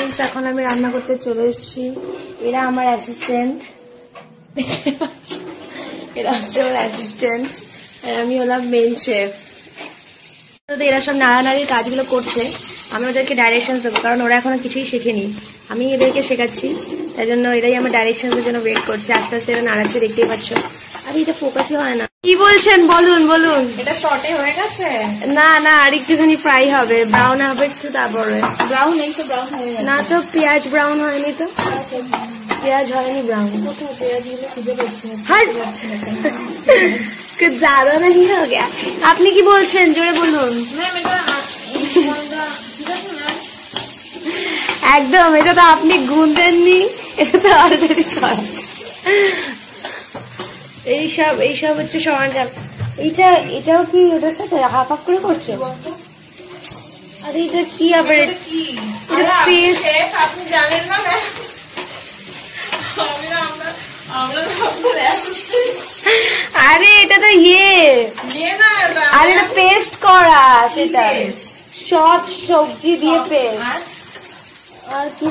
Guys এখন আমি রান্না করতে চলে এসেছি। এরা আমার অ্যাসিস্ট্যান্ট, এরা হচ্ছে আমার অ্যাসিস্ট্যান্ট আর আমি হলাম মেন শেফ। এরা সব নাড়ানাড়ির কাজগুলো করছে, আমি ওদেরকে ডাইরেকশন দেবো, কারণ ওরা এখনো কিছুই শেখেনি, আমি এদেরকে শেখাচ্ছি। তাই জন্য এরাই আমার ডাইরেকশনের জন্য ওয়েট করছে। আস্তে আস্তে এরা নাড়াচ্ছে, দেখতেই পাচ্ছ। আর এটা ফোকাসই হয় না। কি বলছেন বলুন বলুন। এটা সটে হয়ে গেছে? না না, আর একটুখানি ফ্রাই হবে, ব্রাউন হবে একটু, তারপরে ব্রাউন এই তো ব্রাউন হয়ে গেছে। না তো পেঁয়াজ ব্রাউন হয়নি তো, পেঁয়াজ হয়নি ব্রাউন। পেঁয়াজ গুলো খুঁজে পাচ্ছি না। कुछ ज्यादा नहीं हो गया? আপনি কি বলছেন জোরে বলুন। ম্যাম এটা ঠিক আছে ম্যাম? একদম, এটা তো আপনি গুনতেননি, এটা তো অলরেডি করা। এইসব হচ্ছে সরঞ্জাম। এটাও কি ওটার সাথে হাফ হাফ করে করছো? আরে এটা কি আবার? এটা পেস্ট। আপনি জানেন না ম্যাম, আরে এটা তো আরে এটা পেস্ট করা, সেটা সব সবজি দিয়ে পেস্ট। আর কি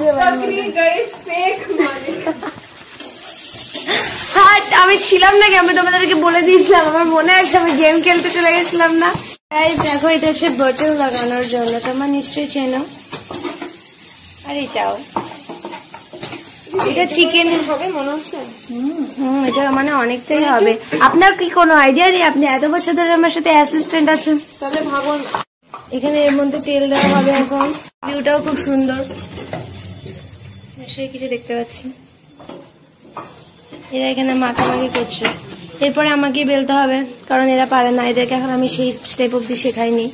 হাট, আমি ছিলাম নাকি? আমি তোমাদেরকে বলে দিয়েছিলাম, আমার মনে আছে, আমি গেম খেলতে চলে গেছিলাম না। তাই দেখো, এটা হচ্ছে বাটন লাগানোর জন্য, তোমার নিশ্চয়ই চেনো। আর এটাও, এটা চিকেন হবে মনে হচ্ছে। এটা মানে অনেকটাই হবে। আপনার কি কোনো আইডিয়া নেই? আপনি এত বছর ধরে আমার সাথে অ্যাসিস্ট্যান্ট আছেন। তাহলে ভাবুন, এখানে এর মধ্যে তেল দেওয়া হবে। এখন ভিউটাও খুব সুন্দর, সেই কিছু দেখতে পাচ্ছি। এরা এখানে মাখামাখি করছে, এরপরে আমাকে বেলতে হবে, কারণ এরা পারে না, এদেরকে এখন আমি সেই স্টেপ অব্দি শেখাইনি।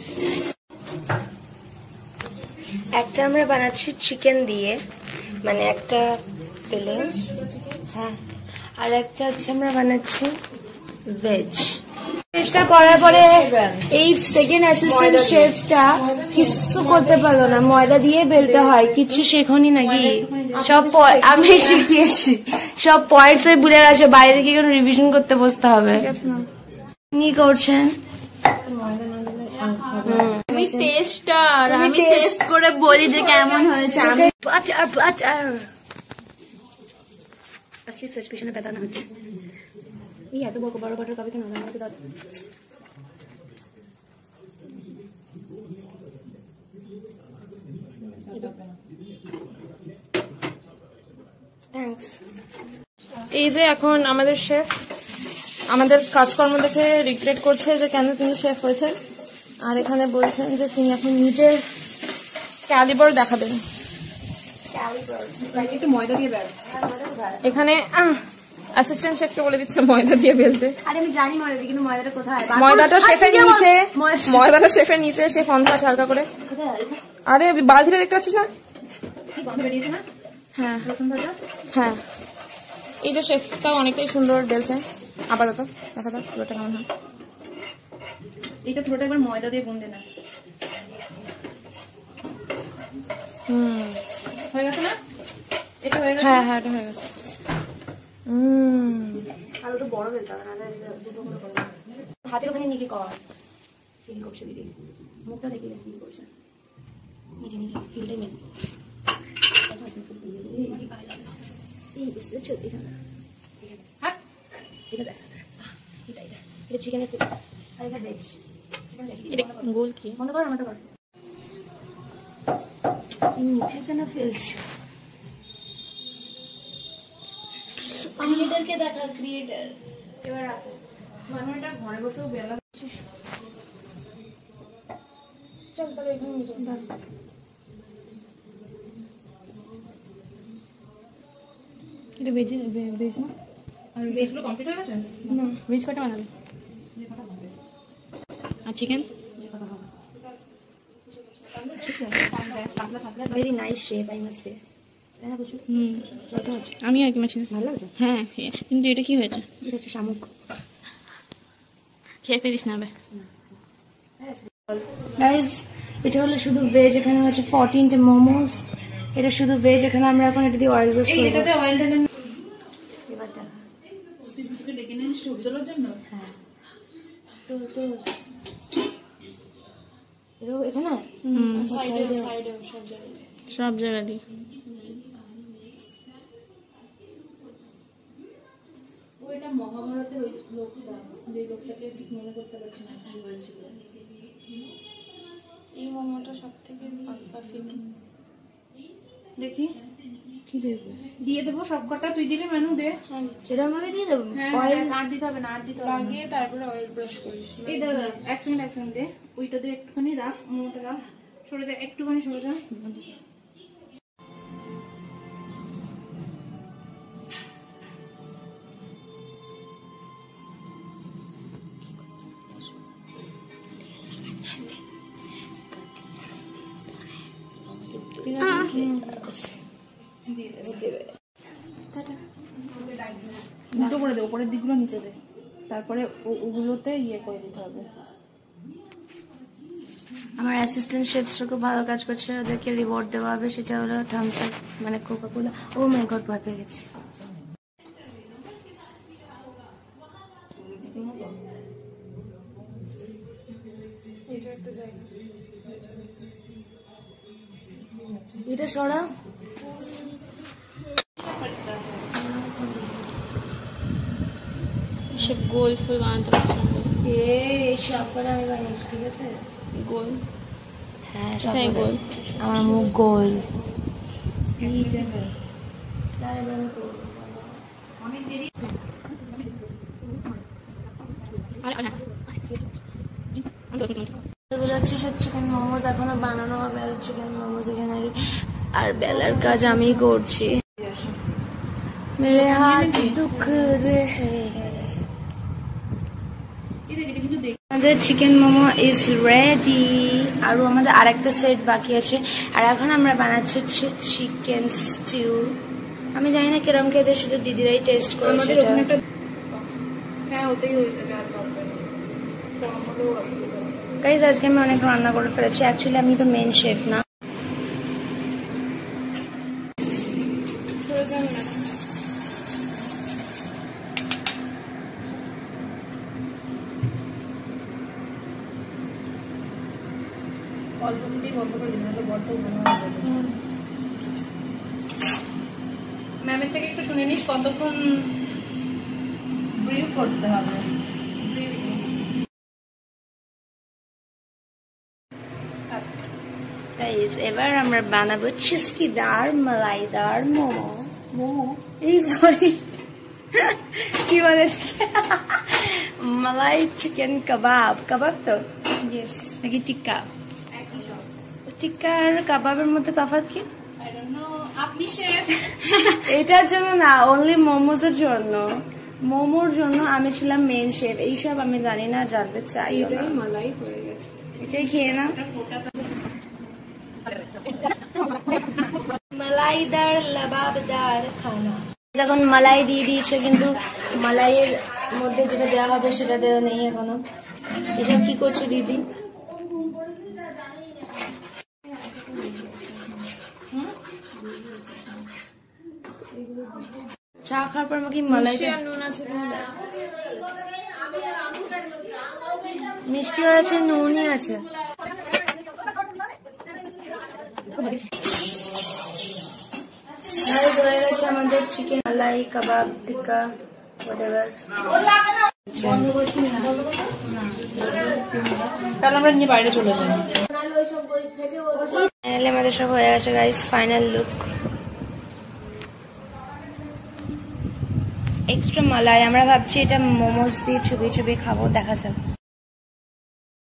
একটা আমরা বানাচ্ছি চিকেন দিয়ে, মানে একটা ফিলিং, হ্যাঁ, আর একটা হচ্ছে আমরা বানাচ্ছি ভেজ। চেষ্টা করার পরে এই সেকেন্ড অ্যাসিস্ট্যান্ট শেফটা কিছু করতে পারলো না, ময়দা দিয়ে বেলতে হয়। কিছু শেখনি নাকি? সব আমি শিখিয়েছি, সব পয়েন্টস ভুলে গেছে, বাইরে থেকে কোনো রিভিশন করতে বসতে হবে। কি করছেন? আমি টেস্টার, আমি টেস্ট করে বলি যে কেমন হয়েছে। আমি असली सच पेशा बताना হচ্ছে। এই এত বড় বড় বাটার কবে কেন আমাকে দাও। থ্যাঙ্কস। এই যে এখন আমাদের শেফ আমাদের কাজকর্ম দেখে রিগ্রেট করছে যে কেন তিনি শেফ হয়েছেন, আর এখানে বলছেন যে তিনি এখন নিজের ক্যালিবার দেখাবেন। একটু ময়দা দিয়ে বেল। এখানে অ্যাসিস্ট্যান্ট শেফকে বলে দিচ্ছে ময়দা দিয়ে বেলতে। আরে আমি জানি ময়দা দিয়ে, কিন্তু ময়দাটা কোথায়? ময়দাটা শেফের নিচে, ময়দাটা শেফের নিচে, শেফ অন্ধ আছে হালকা করে। আরে বালতিটা দেখতে পাচ্ছিস না? হ্যাঁ হ্যাঁ, এই যে শেফটা অনেকটাই সুন্দর বেলছে। আপাতত দেখা যাক পুরোটা কেমন হয়। এটা পুরোটা একবার ময়দা দিয়ে গুঁদে না। হয়ে গেছে না? এটা হয়ে গেছে। হ্যাঁ হ্যাঁ, এটা হয়ে গেছে। আর একটু বড় বেলতে হবে, না দুটো করে করবে। হাতের ওখানে নিয়ে কি কর ফিল করছে দিদি, মুখটা দেখে ফিল করছে। নিচে নিচে ফিলটাই মেন। এই চলতে থাকা, এটা দেখ, এটা চিকেনের, আর এটা ভেজ। গোল কি বন্ধ কর, আমারটা কর। নিচে কেন ফেলছে? ক্রিয়েটারকে দেখা, ক্রিয়েটার। এবার রাখো, বানানোটা ঘরে বসেও বেলা। চল তাহলে এখানে নিয়ে চল। এটা ভেজ ভেজ না? আর ভেজগুলো কমপ্লিট হয়ে গেছে? না, ভেজ কটা বানাবে? আর chicken? Very nice shape, I must say. আমি আর কি মাছি ভালো লাগছে। হ্যাঁ, কিন্তু এটা কি হয়েছে? এটা হচ্ছে শামুক। খেয়ে ফেলিস না বে। গাইজ, এটা হলো শুধু ভেজ, এখানে হচ্ছে 14টা মোমোস। এটা শুধু ভেজ, এখানে আমরা এখন এটা দিয়ে অয়েল ব্রাশ করব। এটাতে অয়েলটা নেন। এবার দাও তুই ডেকে নিন ছবি তোলার জন্য। হ্যাঁ তো এরো এখানে সাইডে সব জায়গায় সব জায়গা দিয়ে। ওইটা মহাভারতের ওই লোকটা, যে লোকটাকে ঠিক মনে করতে পারছি না কি বলছিল। এই মোমোটা সব থেকে পারফেক্ট। দেখি কি দেবো, দিয়ে দেবো সব কটা, তুই দিবি মেনু দে। সেরকম ভাবে দিয়ে দেবো, আর দিতে হবে না, আর দিতে হবে লাগিয়ে তারপরে অয়েল ব্রাশ করিস। এই দাঁড়া এক সেকেন্ড দে, ওইটা দিয়ে একটুখানি রাখ, মোমোটা রাখ, সরে যা একটুখানি, সরে যা। দুটো করে দে, উপরের দিকগুলো নিচে দে, তারপরে ওগুলোতে ইয়ে করে দিতে হবে। আমার অ্যাসিস্ট্যান্ট শেফ খুব ভালো কাজ করছে, ওদেরকে রিওয়ার্ড দেওয়া হবে, সেটা হলো থামস আপ মানে কোকা কোলা। ও মাই গড, ভয় পেয়ে গেছি। এটা সরা সব গোল ফুল বানাতে পারছি সব করে আমি বানিয়েছি, ঠিক আছে? গোল, হ্যাঁ কোথায় গোল? আমার মুখ গোল। এগুলো হচ্ছে সব চিকেন মোমোজ, এখনো বানানো হবে আর চিকেন মোমোজ এখানে, আর বেলার কাজ আমি করছি। মেরে হাত দুঃখ রে। আমাদের চিকেন মোমো ইজ রেডি, আরো আমাদের আরেকটা সেট বাকি আছে। আর এখন আমরা বানাচ্ছি হচ্ছে চিকেন স্টিউ। আমি জানি না কিরম খেতে, শুধু দিদিরাই টেস্ট করেছে। গাইজ আজকে আমি অনেক রান্না করে ফেলেছি, অ্যাকচুয়ালি আমি তো মেন শেফ না। ম্যামের থেকে একটু শুনে নিস কতক্ষণ ব্রিউ করতে হবে। গাইজ এবার আমরা বানাবো চিস্কিদার মালাইদার মোমো। মোমো এই সরি কি বলে, মালাই চিকেন কাবাব। কাবাব তো নাকি টিক্কা? টিক্কা আর কাবাবের মধ্যে তফাৎ কি? আপনি শেফ। এটার জন্য না, অনলি মোমোজের জন্য। মোমোর জন্য আমি ছিলাম মেন শেফ, এইসব আমি জানি না, জানতে চাই। এটাই মালাই হয়ে গেছে, এটাই খেয়ে না। মালাইদার লাবাবদার খানা। এখন মালাই দিয়ে দিয়েছে, কিন্তু মালাইয়ের মধ্যে যেটা দেওয়া হবে সেটা দেওয়া নেই এখনো। এসব কি করছে দিদি? চা খাওয়ার পর আমাকে মালাই নুন আছে, মিষ্টিও আছে, নুনই আছে। হয়ে গেছে আমাদের চিকেন মালাই কাবাব টিক্কা তাহলে আমরা নিয়ে বাইরে চলে যাই। ফাইনালি আমাদের সব হয়ে গেছে গাইস, ফাইনাল লুক। এক্সট্রা মালাই, আমরা ভাবছি এটা মোমোস দিয়ে চুবিয়ে চুবিয়ে খাবো, দেখা যাক।